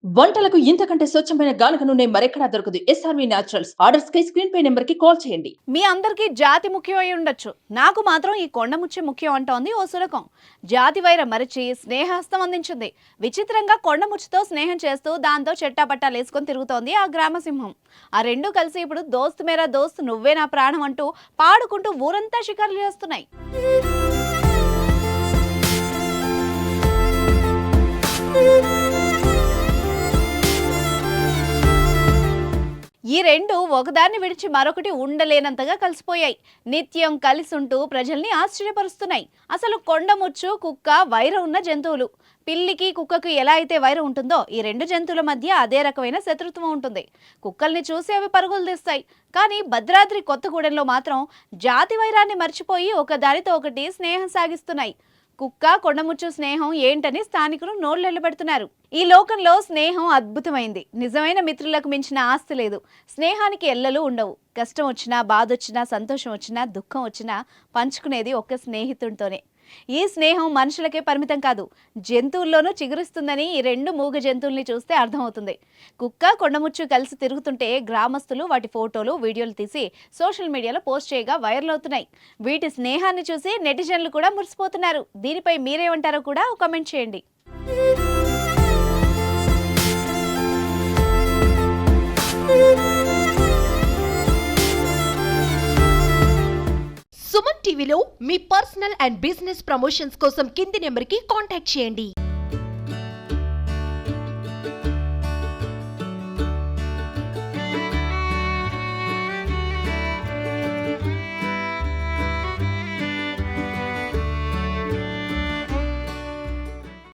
వంటలకు ఇంతకంటే స్వచ్ఛమైన గానుగ నూనె మరెక్కడా దొరకదు. SRV naturals. ఆర్డర్స్ కై స్క్రీన్ పై నెంబర్ కి కాల్ చేయండి. మీ అందరికీ జాతి ముఖ్యమై ఉండొచ్చు. నాకు మాత్రం ఈ కొండముచ్చు ముఖ్యం అంటోంది ఓ సురకం. జాతి వైరం మరిచి స్నేహస్తం అందించింది. విచిత్రంగా కొండముచ్చుతో స్నేహం చేస్తూ దాంతో చెట్టాపట్టాలేసుకొని తిరుగుతోంది ఆ గ్రామసింహం. ఆ రెండు కలిసి ఇప్పుడు దోస్త్ మేరా దోస్త్ నువ్వే నా ప్రాణం అంటూ పాడుకుంటూ ఊరంతా షికార్లు చేస్తున్నాయి. ఈ రెండు ఒకదాన్ని విడిచి మరొకటి ఉండలేనంతగా కలిసిపోయాయి. నిత్యం కలిసుంటూ ప్రజల్ని ఆశ్చర్యపరుస్తున్నాయి. అసలు కొండముచ్చు, కుక్క వైరం ఉన్న జంతువులు. పిల్లికి కుక్కకు ఎలా అయితే వైరం ఉంటుందో ఈ రెండు జంతువుల మధ్య అదే రకమైన శత్రుత్వం ఉంటుంది. కుక్కల్ని చూసి అవి పరుగులు తీస్తాయి. కానీ భద్రాద్రి కొత్తగూడెంలో మాత్రం జాతి వైరాన్ని మర్చిపోయి ఒకదానితో ఒకటి స్నేహం సాగిస్తున్నాయి. కుక్క కొండముచ్చు స్నేహం ఏంటని స్థానికులు నోళ్లెళ్లబెడుతున్నారు. ఈ లోకంలో స్నేహం అద్భుతమైంది. నిజమైన మిత్రులకు మించిన ఆస్తి లేదు. స్నేహానికి ఎల్లలు ఉండవు. కష్టం వచ్చినా, బాధ వచ్చినా, సంతోషం వచ్చినా, దుఃఖం వచ్చినా పంచుకునేది ఒక్క స్నేహితుడితోనే. ఈ స్నేహం మనుషులకే పరిమితం కాదు, జంతువుల్లోనూ చిగురిస్తుందని ఈ రెండు మూగ జంతువుల్ని చూస్తే అర్థమవుతుంది. కుక్క కొండముచ్చు కలిసి తిరుగుతుంటే గ్రామస్తులు వాటి ఫోటోలు, వీడియోలు తీసి సోషల్ మీడియాలో పోస్ట్ చేయగా వైరల్ అవుతున్నాయి. వీటి స్నేహాన్ని చూసి నెటిజన్లు కూడా మురిసిపోతున్నారు. దీనిపై మీరేమంటారో కూడా కామెంట్ చేయండి. సుమన్ టీవీలో మీ పర్సనల్ అండ్ బిజినెస్ ప్రమోషన్స్ కోసం కింది నెంబర్కి కాంటాక్ట్ చేయండి.